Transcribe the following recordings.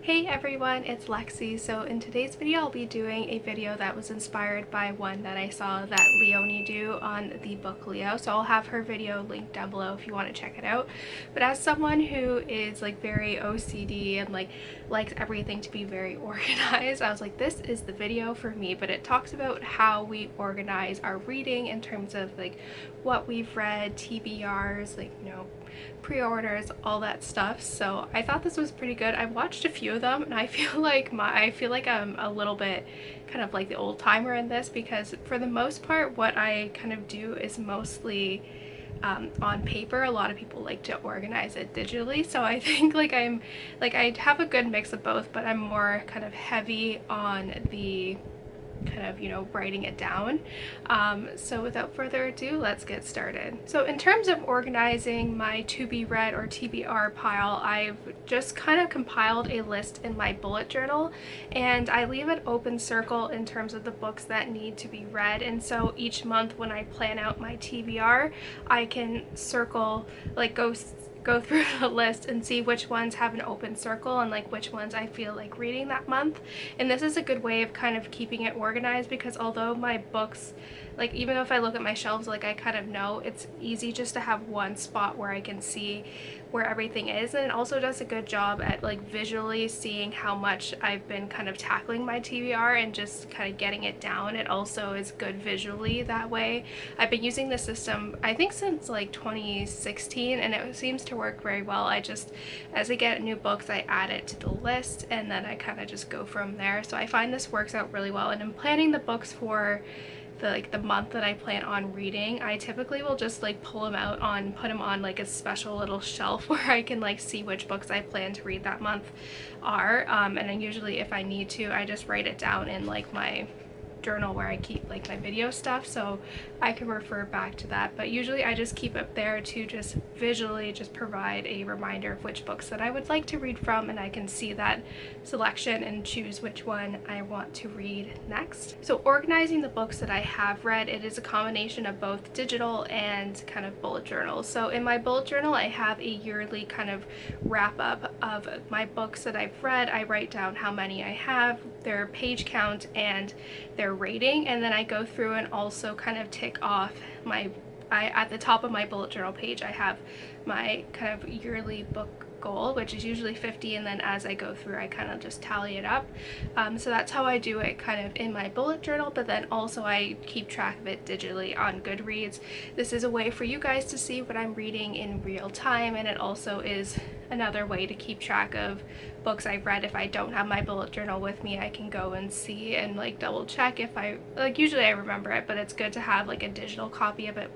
Hey everyone, it's Lexie. So in today's video I'll be doing a video that was inspired by one that I saw that Leonie do on the book Leo. So I'll have her video linked down below if you want to check it out. But as someone who is like very OCD and likes everything to be very organized, I was like, this is the video for me. But it talks about how we organize our reading in terms of like what we've read, TBRs, pre-orders, all that stuff. So I thought this was pretty good. I watched a few of them and I feel like I'm a little bit kind of like the old timer in this, because for the most part what I kind of do is mostly on paper. A lot of people like to organize it digitally, so I think I have a good mix of both, but I'm more kind of heavy on the kind of writing it down. So without further ado, let's get started. So in terms of organizing my to be read or TBR pile, I've just kind of compiled a list in my bullet journal, and I leave an open circle in terms of the books that need to be read. And so each month when I plan out my TBR, I can circle, go through the list and see which ones have an open circle and which ones I feel like reading that month. And this is a good way of kind of keeping it organized, because although my books, even if I look at my shelves, I kind of know, it's easy just to have one spot where I can see where everything is. And it also does a good job at visually seeing how much I've been kind of tackling my TBR and just kind of getting it down. It also is good visually that way. I've been using this system I think since 2016, and it seems to work very well. As I get new books, I add it to the list and then I kind of just go from there. So I find this works out really well. And in planning the books for the month that I plan on reading, I typically will just pull them out put them on a special little shelf where I can see which books I plan to read that month are. And then usually if I need to, I just write it down in my journal where I keep my video stuff, so I can refer back to that. But usually I just keep it there to just visually just provide a reminder of which books that I would like to read from, and I can see that selection and choose which one I want to read next. So organizing the books that I have read, it is a combination of both digital and kind of bullet journals. So in my bullet journal I have a yearly kind of wrap up of my books that I've read. I write down how many I have, their page count, and their rating, and then I go through and also kind of tick off at the top of my bullet journal page I have my kind of yearly book goal, which is usually 50, and then as I go through I kind of just tally it up. So that's how I do it kind of in my bullet journal, but then also I keep track of it digitally on Goodreads. This is a way for you guys to see what I'm reading in real time, and it also is another way to keep track of books I've read. If I don't have my bullet journal with me, I can go and see and double check if I usually I remember it, but it's good to have a digital copy of it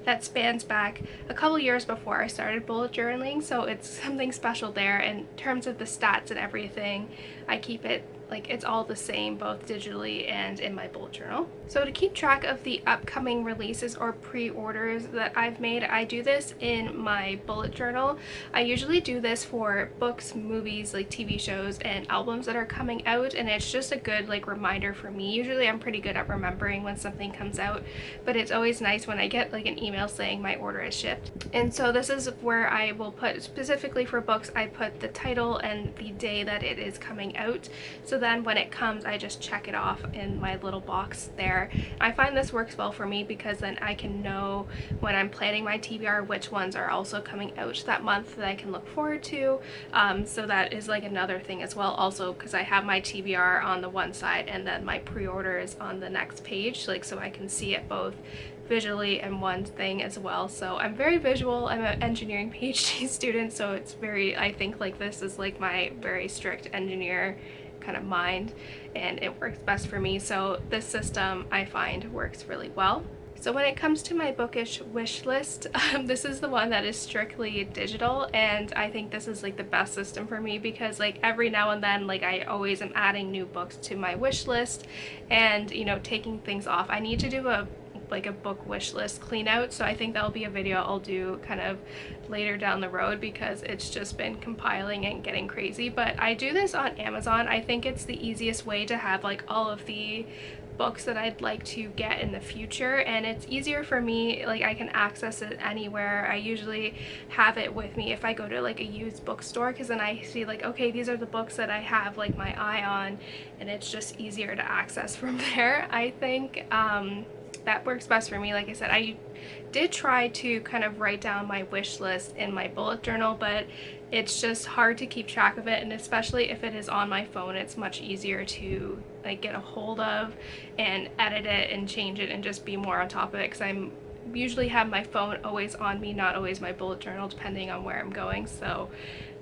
that spans back a couple years before I started bullet journaling, so it's something special there. In terms of the stats and everything, I keep it it's all the same both digitally and in my bullet journal. So to keep track of the upcoming releases or pre-orders that I've made, I do this in my bullet journal. I usually do this for books, movies, TV shows, and albums that are coming out, and it's just a good reminder for me. Usually I'm pretty good at remembering when something comes out, but it's always nice when I get an email saying my order is shipped. And so this is where I will put, specifically for books, I put the title and the day that it is coming out. So then when it comes, I just check it off in my little box there. I find this works well for me because then I can know when I'm planning my TBR which ones are also coming out that month that I can look forward to. So that is another thing as well, also because I have my TBR on the one side and then my pre-orders on the next page, so I can see it both visually and one thing as well. So I'm very visual. I'm an engineering PhD student, so it's very, I think this is my very strict engineer kind of mind, and it works best for me. So this system I find works really well. So when it comes to my bookish wish list, this is the one that is strictly digital, and I think this is the best system for me because every now and then I always am adding new books to my wish list and taking things off. I need to do a book wish list clean out, so I think that'll be a video I'll do kind of later down the road because it's just been compiling and getting crazy. But I do this on Amazon. I think it's the easiest way to have all of the books that I'd like to get in the future, and it's easier for me, like I can access it anywhere. I usually have it with me if I go to like a used bookstore, because then I see like, okay, these are the books that I have like my eye on, and it's just easier to access from there. I think that works best for me. Like I said, I did try to kind of write down my wish list in my bullet journal, but it's just hard to keep track of it, and especially if it is on my phone, it's much easier to like get a hold of and edit it and change it and just be more on top of it, because I'm usually have my phone always on me, not always my bullet journal, depending on where I'm going. So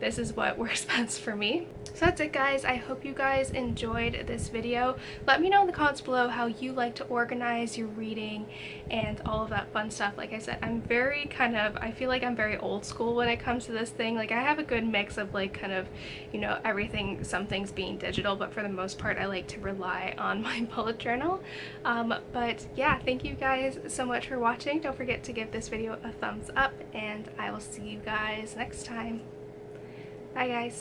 this is what works best for me. So that's it, guys. I hope you guys enjoyed this video. Let me know in the comments below how you like to organize your reading and all of that fun stuff. Like I said, I'm very I feel like I'm very old school when it comes to this thing. Like I have a good mix of like kind of, you know, everything, some things being digital, but for the most part I like to rely on my bullet journal. But yeah, thank you guys so much for watching. Don't forget to give this video a thumbs up, and I will see you guys next time. Bye, guys.